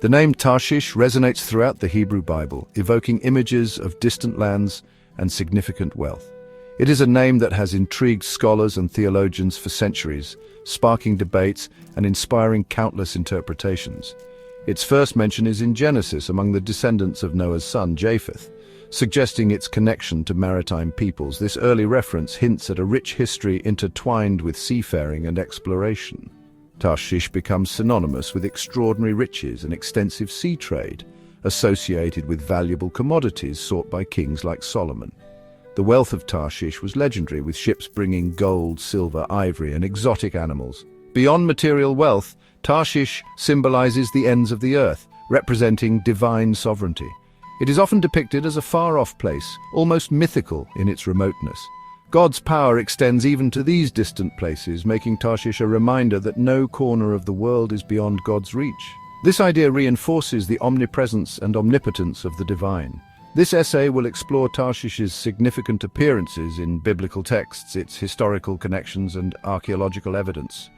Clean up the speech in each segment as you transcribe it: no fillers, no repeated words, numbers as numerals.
The name Tarshish resonates throughout the Hebrew Bible, evoking images of distant lands and significant wealth. It is a name that has intrigued scholars and theologians for centuries, sparking debates and inspiring countless interpretations. Its first mention is in Genesis among the descendants of Noah's son, Japheth, suggesting its connection to maritime peoples. This early reference hints at a rich history intertwined with seafaring and exploration. Tarshish becomes synonymous with extraordinary riches and extensive sea trade, associated with valuable commodities sought by kings like Solomon. The wealth of Tarshish was legendary, with ships bringing gold, silver, ivory, and exotic animals. Beyond material wealth, Tarshish symbolizes the ends of the earth, representing divine sovereignty. It is often depicted as a far-off place, almost mythical in its remoteness. God's power extends even to these distant places, making Tarshish a reminder that no corner of the world is beyond God's reach. This idea reinforces the omnipresence and omnipotence of the divine. This essay will explore Tarshish's significant appearances in biblical texts, its historical connections and archaeological evidence.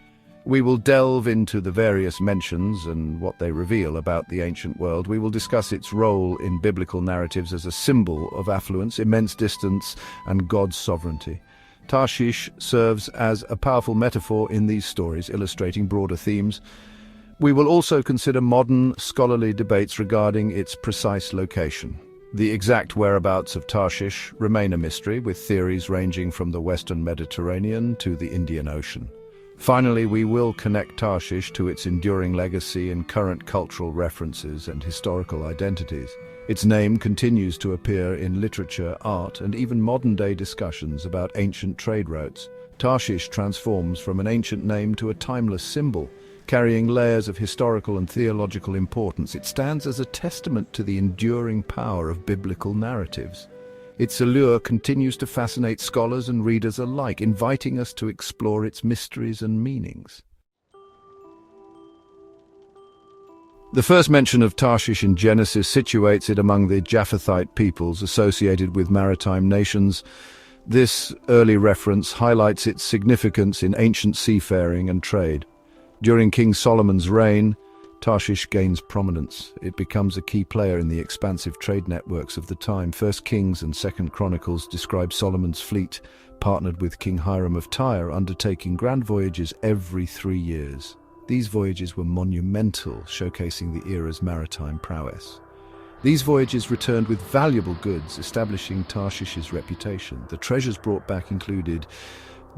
We will delve into the various mentions and what they reveal about the ancient world. We will discuss its role in biblical narratives as a symbol of affluence, immense distance, and God's sovereignty. Tarshish serves as a powerful metaphor in these stories, illustrating broader themes. We will also consider modern scholarly debates regarding its precise location. The exact whereabouts of Tarshish remain a mystery, with theories ranging from the Western Mediterranean to the Indian Ocean. Finally, we will connect Tarshish to its enduring legacy and current cultural references and historical identities. Its name continues to appear in literature, art, and even modern-day discussions about ancient trade routes. Tarshish transforms from an ancient name to a timeless symbol, carrying layers of historical and theological importance. It stands as a testament to the enduring power of biblical narratives. Its allure continues to fascinate scholars and readers alike, inviting us to explore its mysteries and meanings. The first mention of Tarshish in Genesis situates it among the Japhethite peoples associated with maritime nations. This early reference highlights its significance in ancient seafaring and trade. During King Solomon's reign, Tarshish gains prominence. It becomes a key player in the expansive trade networks of the time. First Kings and Second Chronicles describe Solomon's fleet, partnered with King Hiram of Tyre, undertaking grand voyages every 3 years. These voyages were monumental, showcasing the era's maritime prowess. These voyages returned with valuable goods, establishing Tarshish's reputation. The treasures brought back included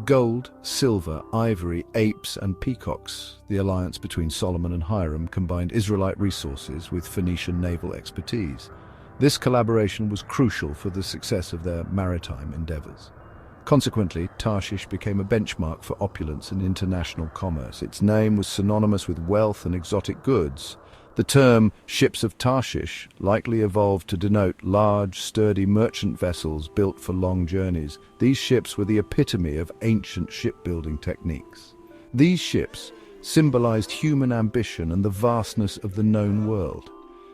gold, silver, ivory, apes, and peacocks. The alliance between Solomon and Hiram combined Israelite resources with Phoenician naval expertise. This collaboration was crucial for the success of their maritime endeavors. Consequently, Tarshish became a benchmark for opulence and international commerce. Its name was synonymous with wealth and exotic goods. The term ships of Tarshish likely evolved to denote large, sturdy merchant vessels built for long journeys. These ships were the epitome of ancient shipbuilding techniques. These ships symbolized human ambition and the vastness of the known world.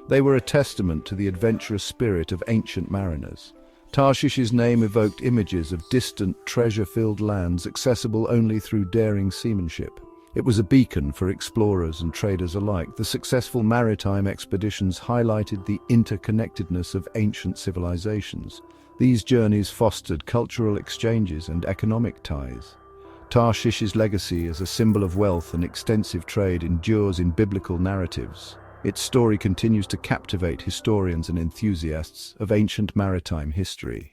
They were a testament to the adventurous spirit of ancient mariners. Tarshish's name evoked images of distant, treasure-filled lands accessible only through daring seamanship. It was a beacon for explorers and traders alike. The successful maritime expeditions highlighted the interconnectedness of ancient civilizations. These journeys fostered cultural exchanges and economic ties. Tarshish's legacy as a symbol of wealth and extensive trade endures in biblical narratives. Its story continues to captivate historians and enthusiasts of ancient maritime history.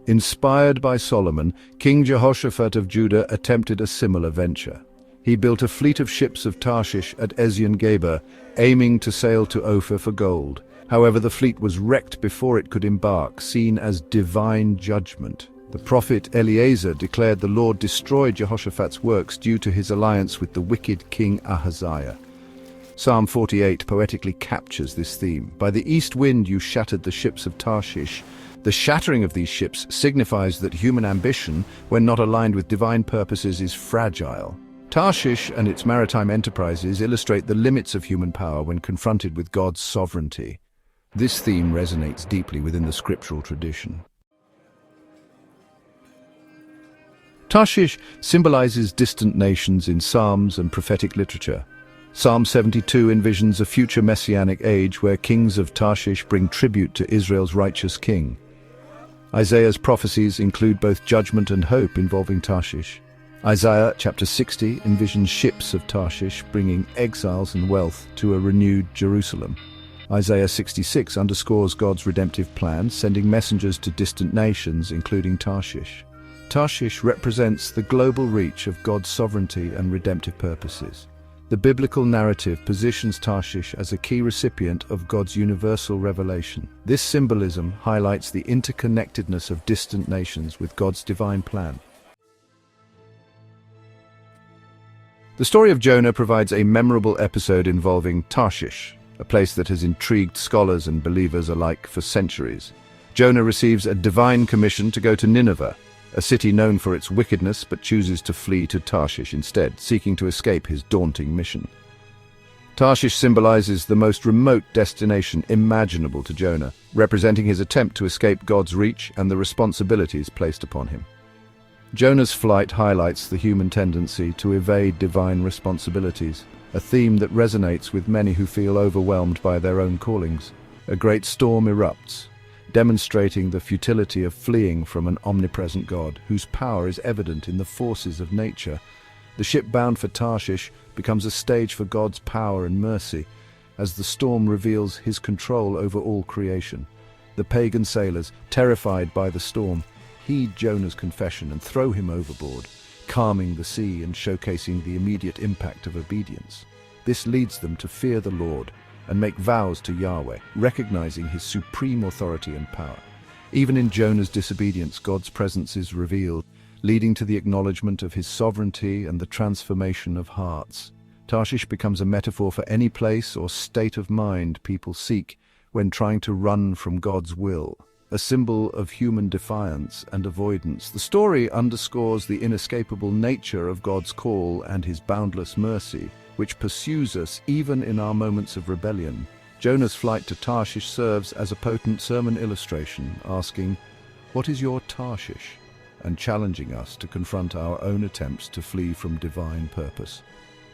Inspired by Solomon, King Jehoshaphat of Judah attempted a similar venture. He built a fleet of ships of Tarshish at Ezion-Geber, aiming to sail to Ophir for gold. However, the fleet was wrecked before it could embark, seen as divine judgment. The prophet Eliezer declared the Lord destroyed Jehoshaphat's works due to his alliance with the wicked King Ahaziah. Psalm 48 poetically captures this theme. By the east wind you shattered the ships of Tarshish. The shattering of these ships signifies that human ambition, when not aligned with divine purposes, is fragile. Tarshish and its maritime enterprises illustrate the limits of human power when confronted with God's sovereignty. This theme resonates deeply within the scriptural tradition. Tarshish symbolizes distant nations in psalms and prophetic literature. Psalm 72 envisions a future messianic age where kings of Tarshish bring tribute to Israel's righteous king. Isaiah's prophecies include both judgment and hope involving Tarshish. Isaiah chapter 60 envisions ships of Tarshish bringing exiles and wealth to a renewed Jerusalem. Isaiah 66 underscores God's redemptive plan, sending messengers to distant nations, including Tarshish. Tarshish represents the global reach of God's sovereignty and redemptive purposes. The biblical narrative positions Tarshish as a key recipient of God's universal revelation. This symbolism highlights the interconnectedness of distant nations with God's divine plan. The story of Jonah provides a memorable episode involving Tarshish, a place that has intrigued scholars and believers alike for centuries. Jonah receives a divine commission to go to Nineveh, a city known for its wickedness, but chooses to flee to Tarshish instead, seeking to escape his daunting mission. Tarshish symbolizes the most remote destination imaginable to Jonah, representing his attempt to escape God's reach and the responsibilities placed upon him. Jonah's flight highlights the human tendency to evade divine responsibilities, a theme that resonates with many who feel overwhelmed by their own callings. A great storm erupts, demonstrating the futility of fleeing from an omnipresent God, whose power is evident in the forces of nature. The ship bound for Tarshish becomes a stage for God's power and mercy, as the storm reveals his control over all creation. The pagan sailors, terrified by the storm, heed Jonah's confession and throw him overboard, calming the sea and showcasing the immediate impact of obedience. This leads them to fear the Lord and make vows to Yahweh, recognizing his supreme authority and power. Even in Jonah's disobedience, God's presence is revealed, leading to the acknowledgement of his sovereignty and the transformation of hearts. Tarshish becomes a metaphor for any place or state of mind people seek when trying to run from God's will, a symbol of human defiance and avoidance. The story underscores the inescapable nature of God's call and his boundless mercy, which pursues us even in our moments of rebellion. Jonah's flight to Tarshish serves as a potent sermon illustration, asking, "What is your Tarshish?" and challenging us to confront our own attempts to flee from divine purpose.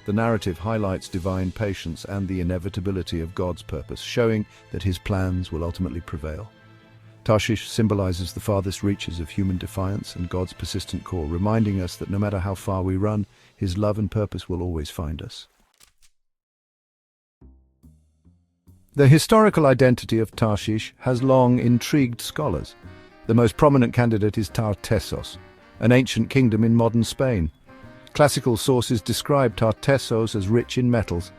The narrative highlights divine patience and the inevitability of God's purpose, showing that his plans will ultimately prevail. Tarshish symbolizes the farthest reaches of human defiance and God's persistent call, reminding us that no matter how far we run, his love and purpose will always find us. The historical identity of Tarshish has long intrigued scholars. The most prominent candidate is Tartessos, an ancient kingdom in modern Spain. Classical sources describe Tartessos as rich in metals,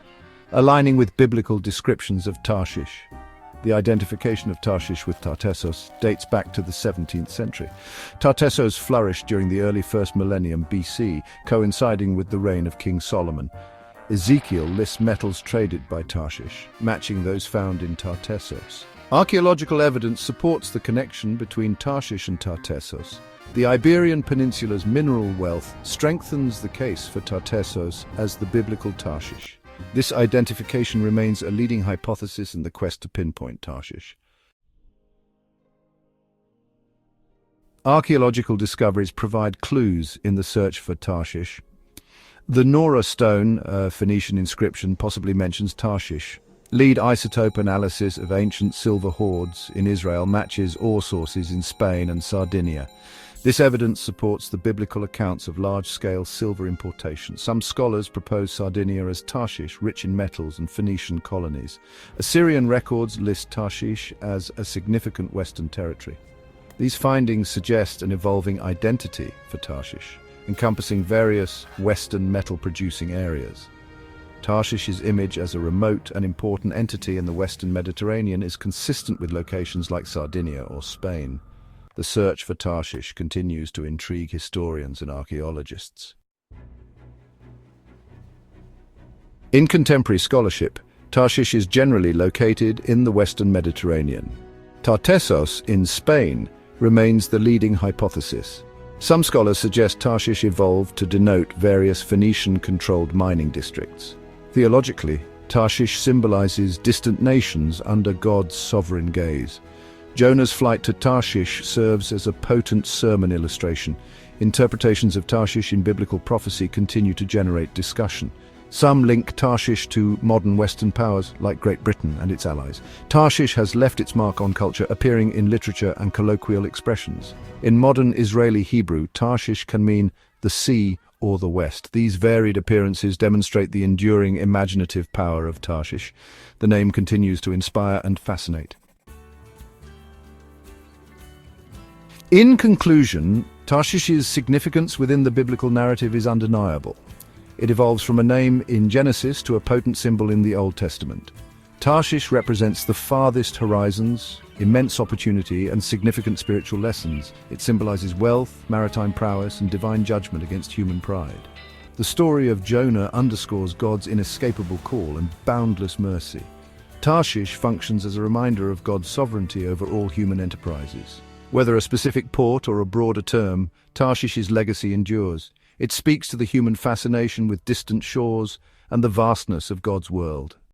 aligning with biblical descriptions of Tarshish. The identification of Tarshish with Tartessos dates back to the 17th century. Tartessos flourished during the early first millennium BC, coinciding with the reign of King Solomon. Ezekiel lists metals traded by Tarshish, matching those found in Tartessos. Archaeological evidence supports the connection between Tarshish and Tartessos. The Iberian Peninsula's mineral wealth strengthens the case for Tartessos as the biblical Tarshish. This identification remains a leading hypothesis in the quest to pinpoint Tarshish. Archaeological discoveries provide clues in the search for Tarshish. The Nora stone, a Phoenician inscription, possibly mentions Tarshish. Lead isotope analysis of ancient silver hoards in Israel matches ore sources in Spain and Sardinia. This evidence supports the biblical accounts of large-scale silver importation. Some scholars propose Sardinia as Tarshish, rich in metals and Phoenician colonies. Assyrian records list Tarshish as a significant Western territory. These findings suggest an evolving identity for Tarshish, encompassing various Western metal-producing areas. Tarshish's image as a remote and important entity in the Western Mediterranean is consistent with locations like Sardinia or Spain. The search for Tarshish continues to intrigue historians and archaeologists. In contemporary scholarship, Tarshish is generally located in the Western Mediterranean. Tartessos in Spain remains the leading hypothesis. Some scholars suggest Tarshish evolved to denote various Phoenician-controlled mining districts. Theologically, Tarshish symbolizes distant nations under God's sovereign gaze. Jonah's flight to Tarshish serves as a potent sermon illustration, Interpretations of Tarshish in biblical prophecy continue to generate discussion. Some link Tarshish to modern Western powers like Great Britain and its allies. Tarshish has left its mark on culture, appearing in literature and colloquial expressions. In modern Israeli Hebrew, Tarshish can mean the sea or the west. These varied appearances demonstrate the enduring imaginative power of Tarshish. The name continues to inspire and fascinate. In conclusion, Tarshish's significance within the biblical narrative is undeniable. It evolves from a name in Genesis to a potent symbol in the Old Testament. Tarshish represents the farthest horizons, immense opportunity, and significant spiritual lessons. It symbolizes wealth, maritime prowess, and divine judgment against human pride. The story of Jonah underscores God's inescapable call and boundless mercy. Tarshish functions as a reminder of God's sovereignty over all human enterprises. Whether a specific port or a broader term, Tarshish's legacy endures. It speaks to the human fascination with distant shores and the vastness of God's world.